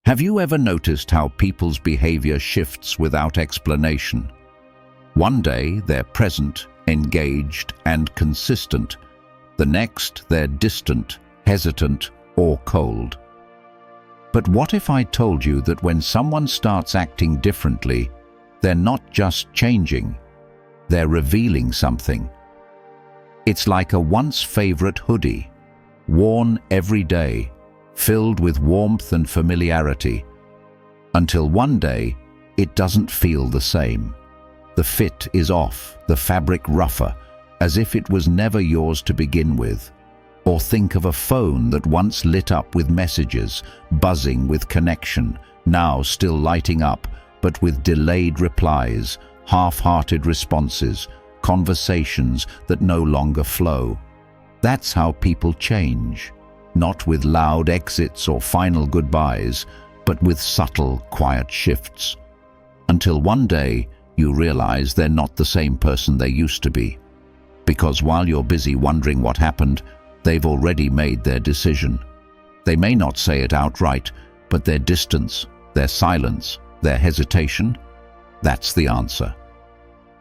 Have you ever noticed how people's behavior shifts without explanation? One day they're present, engaged, and consistent. The next they're distant, hesitant, or cold. But what if I told you that when someone starts acting differently, they're not just changing, they're revealing something? It's like a once-favorite hoodie, worn every day, filled with warmth and familiarity, until one day it doesn't feel the same. The fit is off, the fabric rougher, as if it was never yours to begin with. Or think of a phone that once lit up with messages, buzzing with connection, now still lighting up, but with delayed replies, half-hearted responses, conversations that no longer flow. That's how people change, not with loud exits or final goodbyes, but with subtle, quiet shifts. Until one day, you realize they're not the same person they used to be. Because while you're busy wondering what happened, they've already made their decision. They may not say it outright, but their distance, their silence, their hesitation, that's the answer.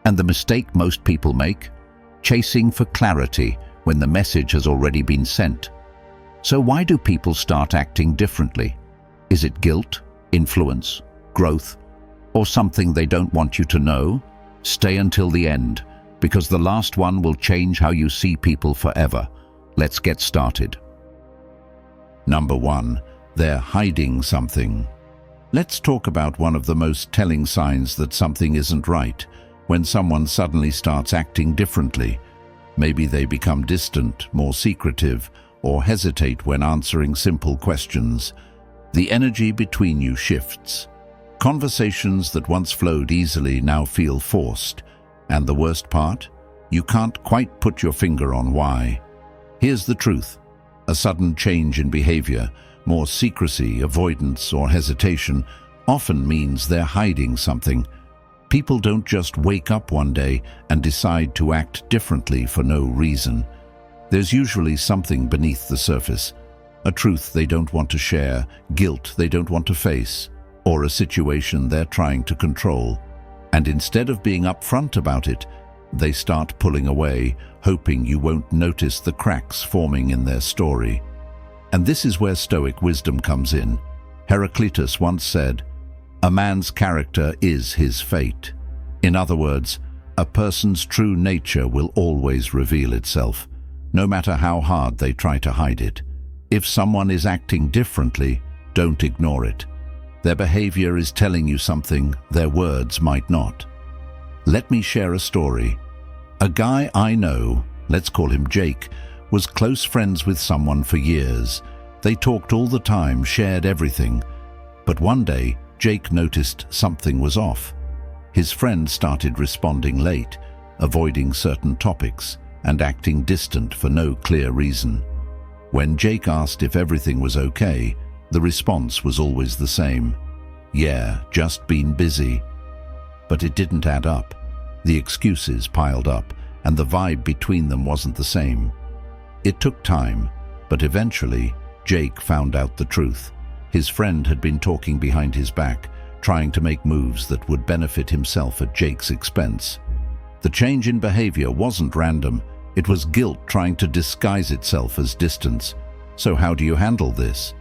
And the mistake most people make? Chasing for clarity when the message has already been sent. So why do people start acting differently? Is it guilt, influence, growth, or something they don't want you to know? Stay until the end, because the last one will change how you see people forever. Let's get started. Number 1, they're hiding something. Let's talk about one of the most telling signs that something isn't right, when someone suddenly starts acting differently. Maybe they become distant, more secretive, or hesitate when answering simple questions. The energy between you shifts. Conversations that once flowed easily now feel forced. And the worst part? You can't quite put your finger on why. Here's the truth. A sudden change in behavior, more secrecy, avoidance, or hesitation, often means they're hiding something. People don't just wake up one day and decide to act differently for no reason. There's usually something beneath the surface. A truth they don't want to share, guilt they don't want to face, or a situation they're trying to control. And instead of being upfront about it, they start pulling away, hoping you won't notice the cracks forming in their story. And this is where Stoic wisdom comes in. Heraclitus once said, "A man's character is his fate." In other words, a person's true nature will always reveal itself, no matter how hard they try to hide it. If someone is acting differently, don't ignore it. Their behavior is telling you something their words might not. Let me share a story. A guy I know, let's call him Jake, was close friends with someone for years. They talked all the time, shared everything. But one day, Jake noticed something was off. His friend started responding late, avoiding certain topics, and acting distant for no clear reason. When Jake asked if everything was okay, the response was always the same. "Yeah, just been busy." But it didn't add up. The excuses piled up, and the vibe between them wasn't the same. It took time, but eventually, Jake found out the truth. His friend had been talking behind his back, trying to make moves that would benefit himself at Jake's expense. The change in behavior wasn't random. It was guilt trying to disguise itself as distance. So how do you handle this?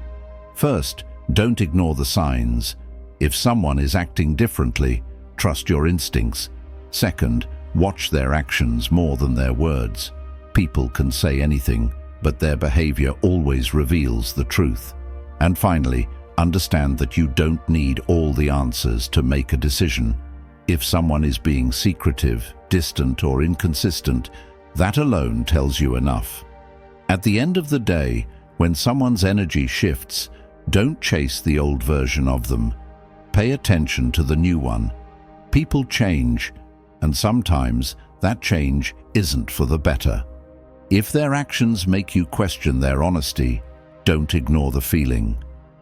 First, don't ignore the signs. If someone is acting differently, trust your instincts. Second, watch their actions more than their words. People can say anything, but their behavior always reveals the truth. And finally, understand that you don't need all the answers to make a decision. If someone is being secretive, distant, or inconsistent, that alone tells you enough. At the end of the day, when someone's energy shifts, don't chase the old version of them. Pay attention to the new one. People change, and sometimes that change isn't for the better. If their actions make you question their honesty, don't ignore the feeling,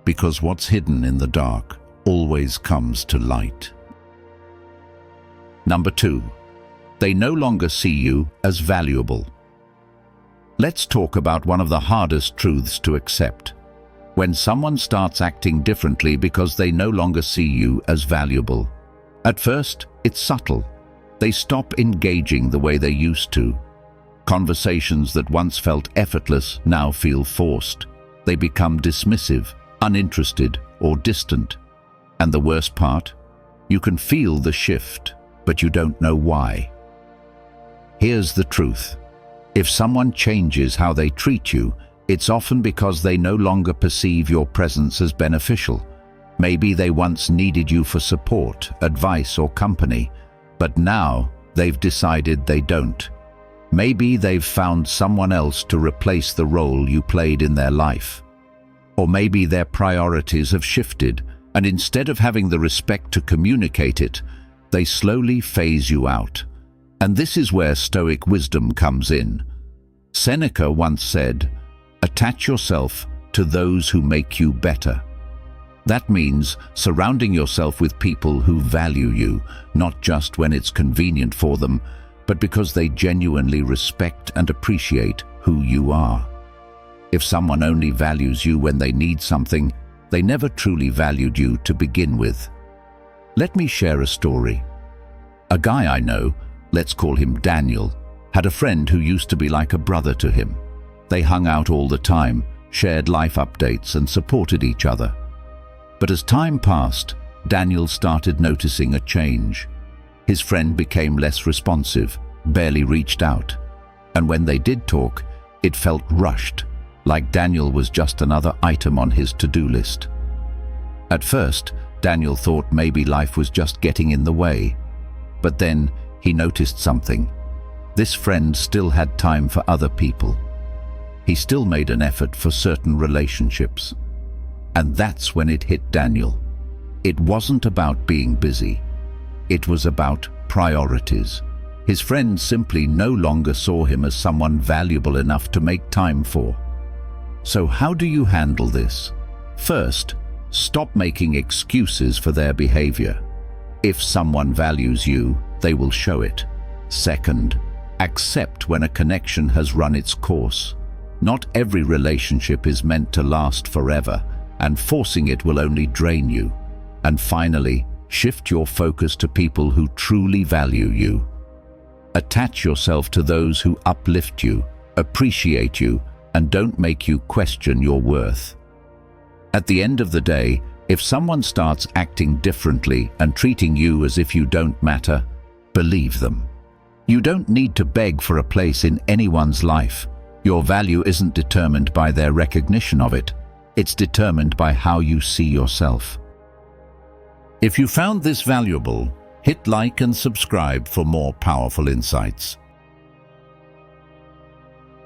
because what's hidden in the dark always comes to light. Number 2, they no longer see you as valuable. Let's talk about one of the hardest truths to accept. when someone starts acting differently because they no longer see you as valuable. At first, it's subtle. They stop engaging the way they used to. Conversations that once felt effortless now feel forced. They become dismissive, uninterested, or distant. And the worst part? You can feel the shift, but you don't know why. Here's the truth. If someone changes how they treat you, it's often because they no longer perceive your presence as beneficial. Maybe they once needed you for support, advice, or company, but now they've decided they don't. Maybe they've found someone else to replace the role you played in their life. Or maybe their priorities have shifted, and instead of having the respect to communicate it, they slowly phase you out. And this is where Stoic wisdom comes in. Seneca once said, "Attach yourself to those who make you better." That means surrounding yourself with people who value you, not just when it's convenient for them, but because they genuinely respect and appreciate who you are. If someone only values you when they need something, they never truly valued you to begin with. Let me share a story. A guy I know, let's call him Daniel, had a friend who used to be like a brother to him. They hung out all the time, shared life updates, and supported each other. But as time passed, Daniel started noticing a change. His friend became less responsive, barely reached out. And when they did talk, it felt rushed, like Daniel was just another item on his to-do list. At first, Daniel thought maybe life was just getting in the way. But then he noticed something. This friend still had time for other people. He still made an effort for certain relationships. And that's when it hit Daniel. It wasn't about being busy. It was about priorities. His friend simply no longer saw him as someone valuable enough to make time for. So how do you handle this? First, stop making excuses for their behavior. If someone values you, they will show it. Second, accept when a connection has run its course. Not every relationship is meant to last forever, and forcing it will only drain you. And finally, shift your focus to people who truly value you. Attach yourself to those who uplift you, appreciate you, and don't make you question your worth. At the end of the day, if someone starts acting differently and treating you as if you don't matter, believe them. You don't need to beg for a place in anyone's life. Your value isn't determined by their recognition of it. It's determined by how you see yourself. If you found this valuable, hit like and subscribe for more powerful insights.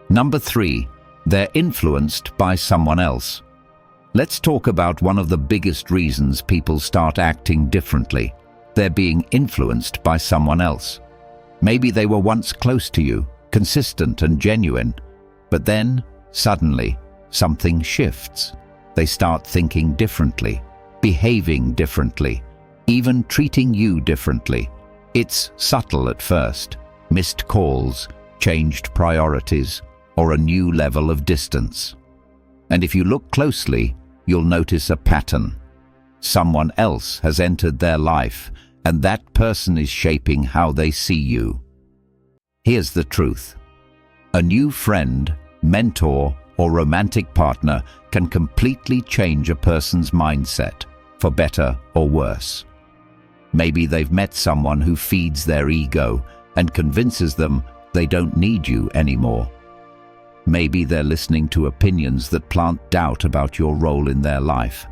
Number 3, they're influenced by someone else. Let's talk about one of the biggest reasons people start acting differently. They're being influenced by someone else. Maybe they were once close to you, consistent and genuine, but then, suddenly, something shifts. They start thinking differently, behaving differently, even treating you differently. It's subtle at first. Missed calls, changed priorities, or a new level of distance. And if you look closely, you'll notice a pattern. Someone else has entered their life, and that person is shaping how they see you. Here's the truth. A new friend, mentor, or romantic partner can completely change a person's mindset, for better or worse. Maybe they've met someone who feeds their ego and convinces them they don't need you anymore. Maybe they're listening to opinions that plant doubt about your role in their life.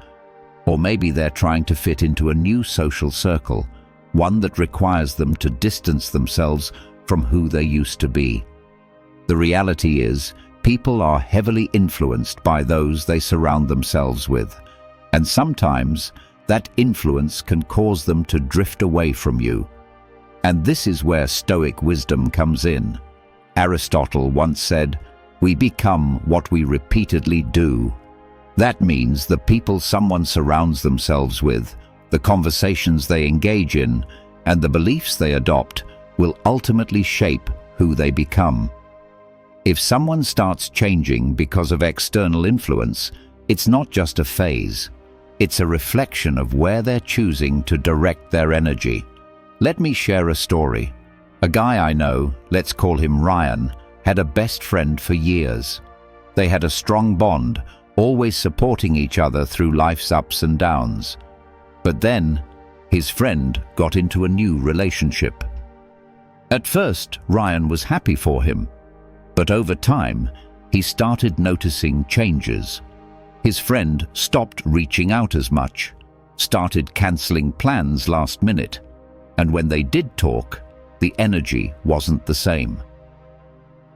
Or maybe they're trying to fit into a new social circle, one that requires them to distance themselves from who they used to be. The reality is, people are heavily influenced by those they surround themselves with, and sometimes that influence can cause them to drift away from you. And this is where Stoic wisdom comes in. Aristotle once said, "We become what we repeatedly do." That means the people someone surrounds themselves with, the conversations they engage in, and the beliefs they adopt will ultimately shape who they become. If someone starts changing because of external influence, It's not just a phase. It's a reflection of where they're choosing to direct their energy. Let me share a story. A guy I know, let's call him Ryan, had a best friend for years. They had a strong bond, always supporting each other through life's ups and downs. But then, his friend got into a new relationship. At first, Ryan was happy for him, but over time, he started noticing changes. His friend stopped reaching out as much, started canceling plans last minute, and when they did talk, the energy wasn't the same.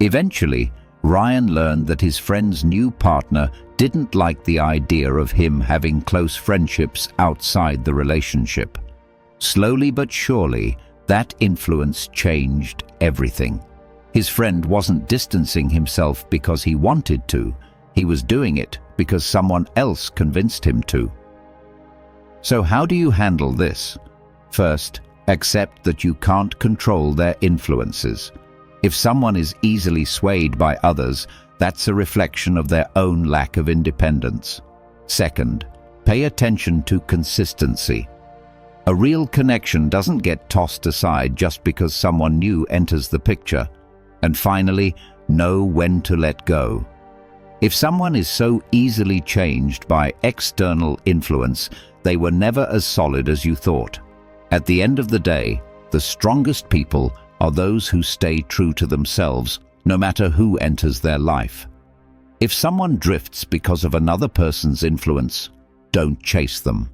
Eventually, Ryan learned that his friend's new partner didn't like the idea of him having close friendships outside the relationship. Slowly but surely, that influence changed everything. His friend wasn't distancing himself because he wanted to. He was doing it because someone else convinced him to. So how do you handle this? First, accept that you can't control their influences. If someone is easily swayed by others, that's a reflection of their own lack of independence. Second, pay attention to consistency. A real connection doesn't get tossed aside just because someone new enters the picture. And finally, know when to let go. If someone is so easily changed by external influence, they were never as solid as you thought. At the end of the day, the strongest people are those who stay true to themselves, no matter who enters their life. If someone drifts because of another person's influence, don't chase them.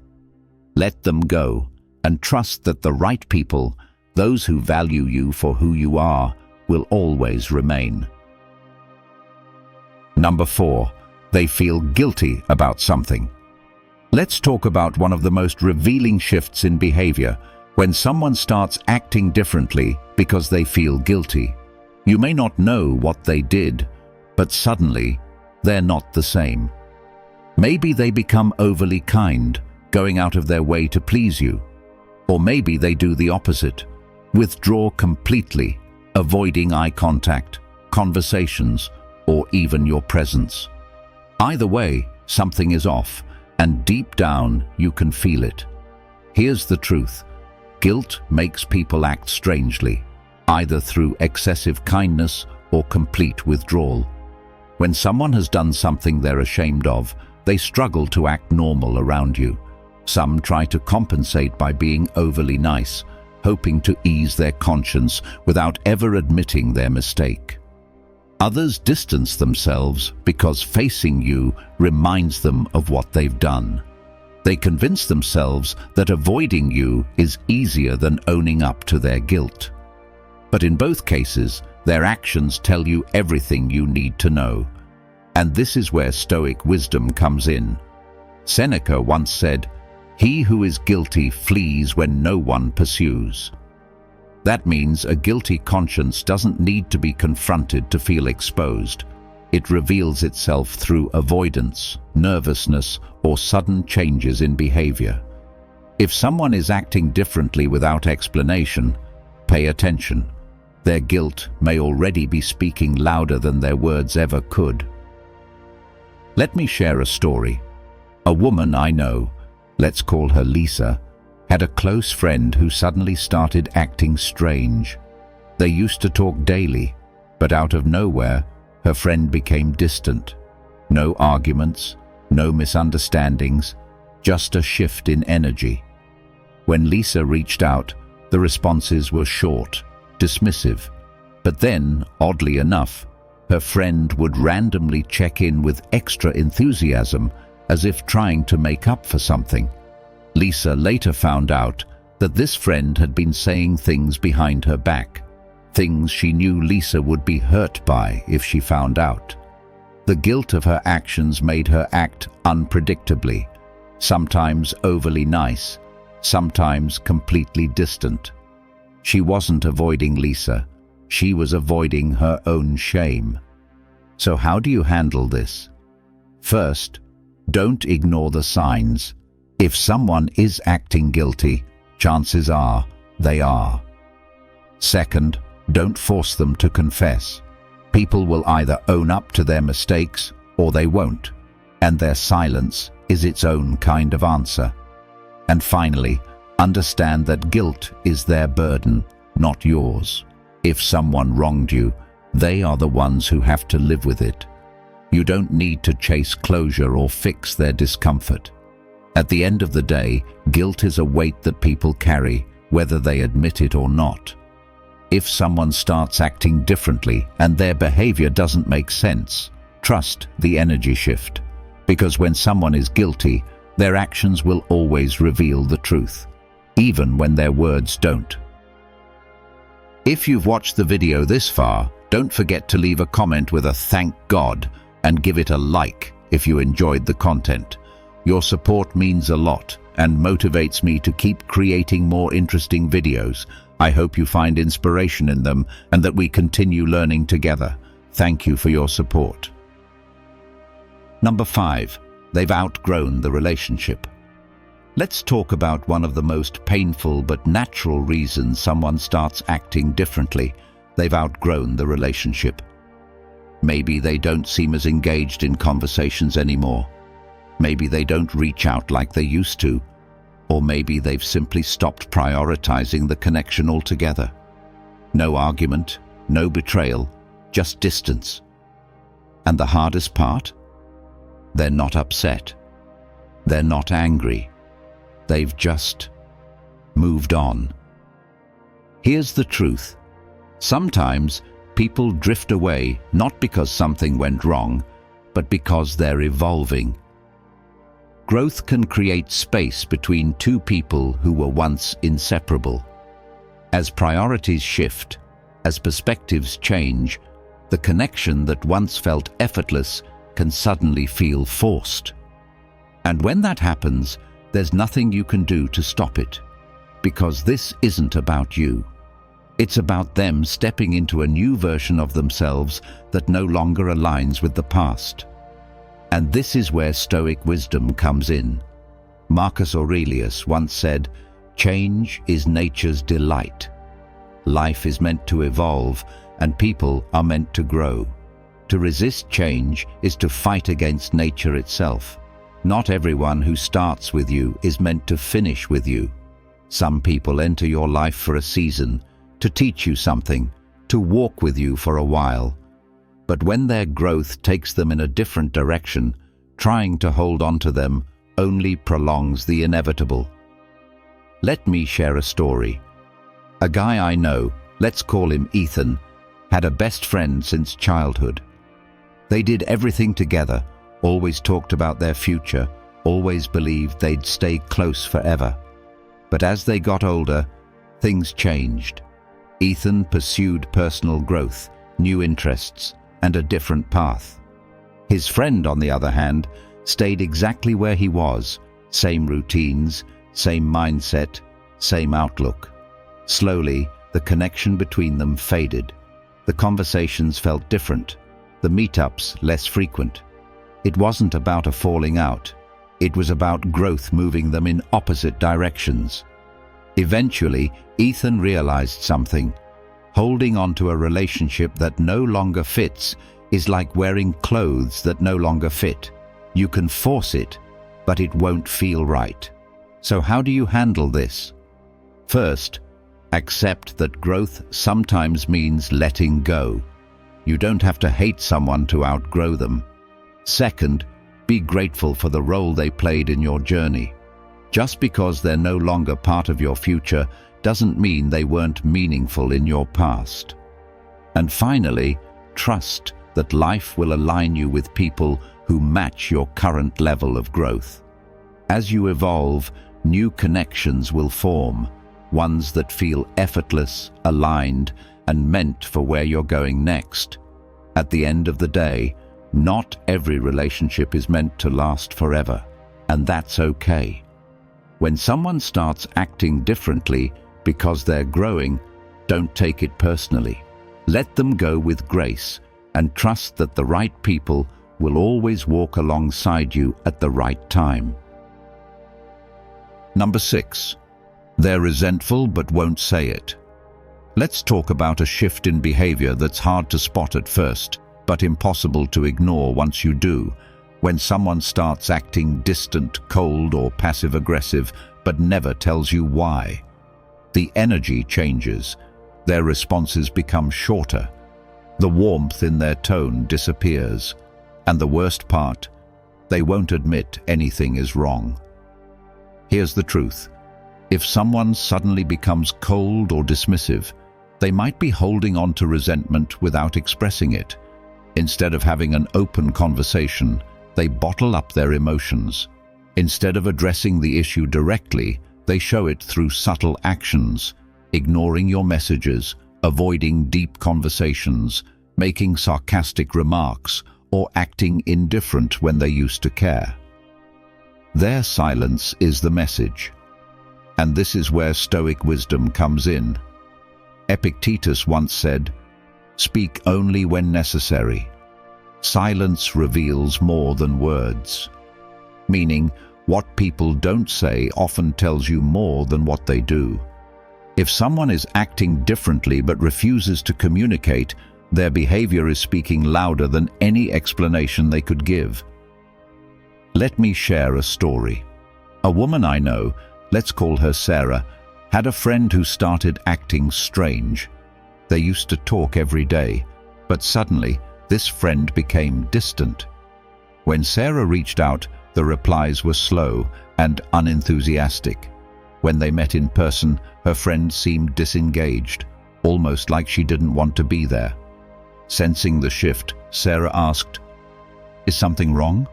Let them go, and trust that the right people, those who value you for who you are, will always remain. Number 4, they feel guilty about something. Let's talk about one of the most revealing shifts in behavior, when someone starts acting differently because they feel guilty. You may not know what they did, but suddenly, they're not the same. Maybe they become overly kind, going out of their way to please you. Or maybe they do the opposite, withdraw completely, avoiding eye contact, conversations, or even your presence. Either way, something is off, and deep down you can feel it. Here's the truth. Guilt makes people act strangely, either through excessive kindness or complete withdrawal. When someone has done something they're ashamed of, they struggle to act normal around you. Some try to compensate by being overly nice, hoping to ease their conscience without ever admitting their mistake. Others distance themselves because facing you reminds them of what they've done. They convince themselves that avoiding you is easier than owning up to their guilt. But in both cases, their actions tell you everything you need to know. And this is where Stoic wisdom comes in. Seneca once said, "He who is guilty flees when no one pursues." That means a guilty conscience doesn't need to be confronted to feel exposed. It reveals itself through avoidance, nervousness, or sudden changes in behavior. If someone is acting differently without explanation, pay attention. Their guilt may already be speaking louder than their words ever could. Let me share a story. A woman I know, let's call her Lisa, had a close friend who suddenly started acting strange. They used to talk daily, but out of nowhere, her friend became distant. No arguments, no misunderstandings, just a shift in energy. When Lisa reached out, the responses were short, dismissive. But then, oddly enough, her friend would randomly check in with extra enthusiasm, as if trying to make up for something. Lisa later found out that this friend had been saying things behind her back, things she knew Lisa would be hurt by if she found out. The guilt of her actions made her act unpredictably, sometimes overly nice, sometimes completely distant. She wasn't avoiding Lisa, she was avoiding her own shame. So how do you handle this? First, don't ignore the signs. If someone is acting guilty, chances are they are. Second, don't force them to confess. People will either own up to their mistakes or they won't. and their silence is its own kind of answer. And finally, understand that guilt is their burden, not yours. If someone wronged you, they are the ones who have to live with it. You don't need to chase closure or fix their discomfort. At the end of the day, guilt is a weight that people carry, whether they admit it or not. If someone starts acting differently and their behavior doesn't make sense, trust the energy shift. Because when someone is guilty, their actions will always reveal the truth, even when their words don't. If you've watched the video this far, don't forget to leave a comment with a thank God and give it a like if you enjoyed the content. Your support means a lot and motivates me to keep creating more interesting videos. I hope you find inspiration in them and that we continue learning together. Thank you for your support. Number 5. They've outgrown the relationship. Let's talk about one of the most painful but natural reasons someone starts acting differently. They've outgrown the relationship. Maybe they don't seem as engaged in conversations anymore. Maybe they don't reach out like they used to. Or maybe they've simply stopped prioritizing the connection altogether. No argument, no betrayal, just distance. And the hardest part? They're not upset. They're not angry. They've just moved on. Here's the truth. Sometimes people drift away not because something went wrong, but because they're evolving. Growth can create space between two people who were once inseparable. As priorities shift, as perspectives change, the connection that once felt effortless can suddenly feel forced. And when that happens, there's nothing you can do to stop it, because this isn't about you. It's about them stepping into a new version of themselves that no longer aligns with the past. And this is where Stoic wisdom comes in. Marcus Aurelius once said, "Change is nature's delight." Life is meant to evolve, and people are meant to grow. To resist change is to fight against nature itself. Not everyone who starts with you is meant to finish with you. Some people enter your life for a season, to teach you something, to walk with you for a while. But when their growth takes them in a different direction, trying to hold on to them only prolongs the inevitable. Let me share a story. A guy I know, let's call him Ethan, had a best friend since childhood. They did everything together, always talked about their future, always believed they'd stay close forever. But as they got older, things changed. Ethan pursued personal growth, new interests, and a different path. His friend, on the other hand, stayed exactly where he was, same routines, same mindset, same outlook. Slowly, the connection between them faded. The conversations felt different, the meetups less frequent. It wasn't about a falling out. It was about growth moving them in opposite directions. Eventually, Ethan realized something. Holding on to a relationship that no longer fits is like wearing clothes that no longer fit. You can force it, but it won't feel right. So how do you handle this? First, accept that growth sometimes means letting go. You don't have to hate someone to outgrow them. Second, be grateful for the role they played in your journey. Just because they're no longer part of your future doesn't mean they weren't meaningful in your past. And finally, trust that life will align you with people who match your current level of growth. As you evolve, new connections will form, ones that feel effortless, aligned, and meant for where you're going next. At the end of the day, not every relationship is meant to last forever, and that's okay. When someone starts acting differently because they're growing, don't take it personally. Let them go with grace and trust that the right people will always walk alongside you at the right time. Number 6. They're resentful but won't say it. Let's talk about a shift in behavior that's hard to spot at first, but impossible to ignore once you do. When someone starts acting distant, cold, or passive-aggressive, but never tells you why. The energy changes. Their responses become shorter. The warmth in their tone disappears. And the worst part, they won't admit anything is wrong. Here's the truth. If someone suddenly becomes cold or dismissive, they might be holding on to resentment without expressing it. Instead of having an open conversation, they bottle up their emotions. Instead of addressing the issue directly, they show it through subtle actions, ignoring your messages, avoiding deep conversations, making sarcastic remarks, or acting indifferent when they used to care. Their silence is the message. And this is where Stoic wisdom comes in. Epictetus once said, "Speak only when necessary. Silence reveals more than words." Meaning, what people don't say often tells you more than what they do. If someone is acting differently but refuses to communicate, their behavior is speaking louder than any explanation they could give. Let me share a story. A woman I know, let's call her Sarah, had a friend who started acting strange. They used to talk every day, but suddenly this friend became distant. When Sarah reached out, the replies were slow and unenthusiastic. When they met in person, her friend seemed disengaged, almost like she didn't want to be there. Sensing the shift, Sarah asked, "Is something wrong?"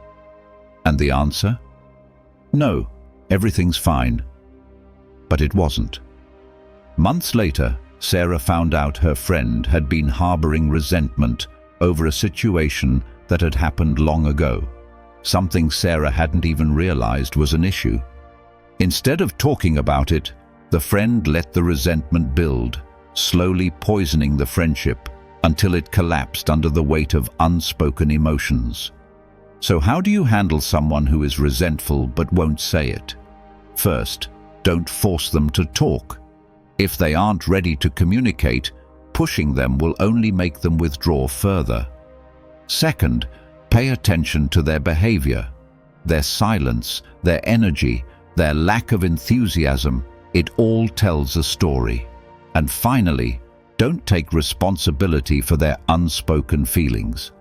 And the answer? "No, everything's fine." But it wasn't. Months later, Sarah found out her friend had been harboring resentment over a situation that had happened long ago, something Sarah hadn't even realized was an issue. Instead of talking about it, the friend let the resentment build, slowly poisoning the friendship until it collapsed under the weight of unspoken emotions. So how do you handle someone who is resentful but won't say it? First, don't force them to talk. If they aren't ready to communicate, pushing them will only make them withdraw further. Second, pay attention to their behavior, their silence, their energy, their lack of enthusiasm. It all tells a story. And finally, don't take responsibility for their unspoken feelings.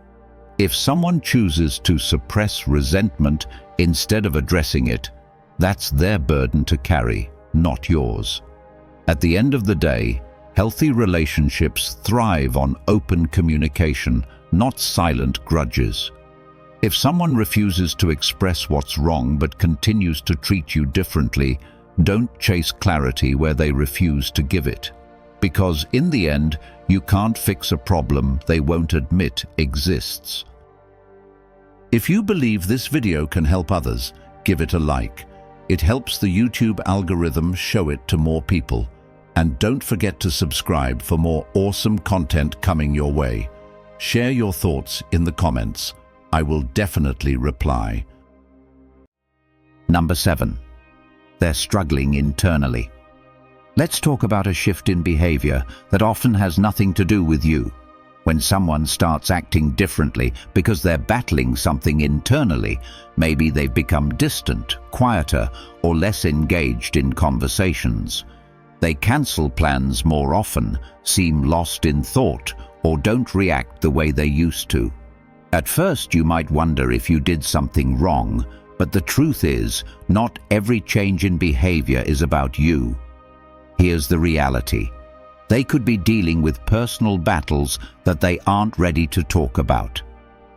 If someone chooses to suppress resentment instead of addressing it, that's their burden to carry, not yours. At the end of the day, healthy relationships thrive on open communication, not silent grudges. If someone refuses to express what's wrong but continues to treat you differently, don't chase clarity where they refuse to give it. Because in the end, you can't fix a problem they won't admit exists. If you believe this video can help others, give it a like. It helps the YouTube algorithm show it to more people. And don't forget to subscribe for more awesome content coming your way. Share your thoughts in the comments. I will definitely reply. Number 7. They're struggling internally. Let's talk about a shift in behavior that often has nothing to do with you. When someone starts acting differently because they're battling something internally, maybe they've become distant, quieter, or less engaged in conversations. They cancel plans more often, seem lost in thought, or don't react the way they used to. At first, you might wonder if you did something wrong, but the truth is, not every change in behavior is about you. Here's the reality. They could be dealing with personal battles that they aren't ready to talk about.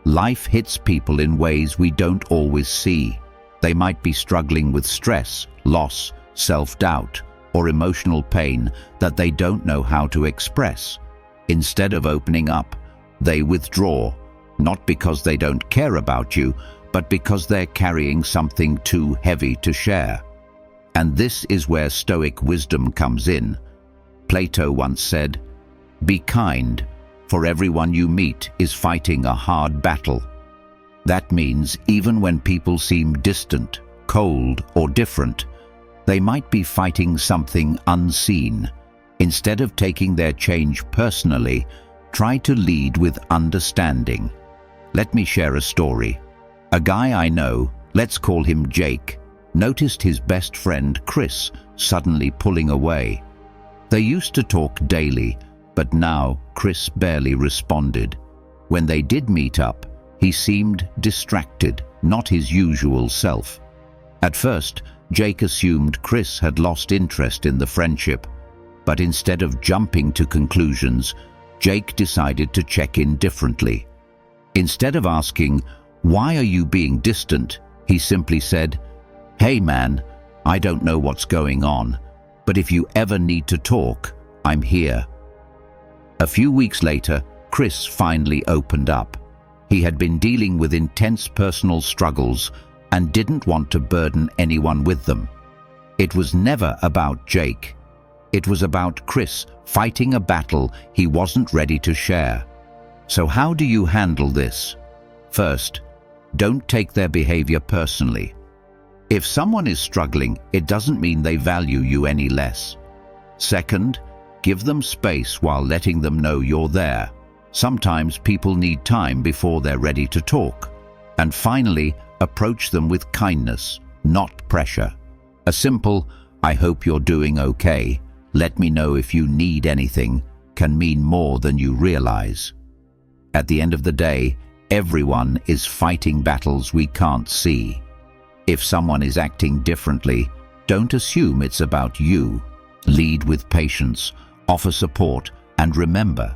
Life hits people in ways we don't always see. They might be struggling with stress, loss, self-doubt, or emotional pain that they don't know how to express. Instead of opening up, they withdraw, not because they don't care about you, but because they're carrying something too heavy to share. And this is where Stoic wisdom comes in. Plato once said, "Be kind, for everyone you meet is fighting a hard battle." That means even when people seem distant, cold, or different, they might be fighting something unseen. Instead of taking their change personally, try to lead with understanding. Let me share a story. A guy I know, let's call him Jake, noticed his best friend Chris suddenly pulling away. They used to talk daily, but now Chris barely responded. When they did meet up, he seemed distracted, not his usual self. At first, Jake assumed Chris had lost interest in the friendship, but instead of jumping to conclusions, Jake decided to check in differently. Instead of asking, "Why are you being distant?" he simply said, "Hey man, I don't know what's going on, but if you ever need to talk, I'm here." A few weeks later, Chris finally opened up. He had been dealing with intense personal struggles and didn't want to burden anyone with them. It was never about Jake. It was about Chris fighting a battle he wasn't ready to share. So how do you handle this? First, don't take their behavior personally. If someone is struggling, it doesn't mean they value you any less. Second, give them space while letting them know you're there. Sometimes people need time before they're ready to talk. And finally, approach them with kindness, not pressure. A simple, "I hope you're doing okay, let me know if you need anything," can mean more than you realize. At the end of the day, everyone is fighting battles we can't see. If someone is acting differently, don't assume it's about you. Lead with patience, offer support, and remember,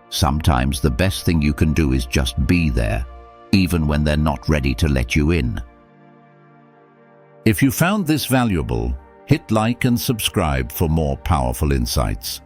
sometimes the best thing you can do is just be there, even when they're not ready to let you in. If you found this valuable, hit like and subscribe for more powerful insights.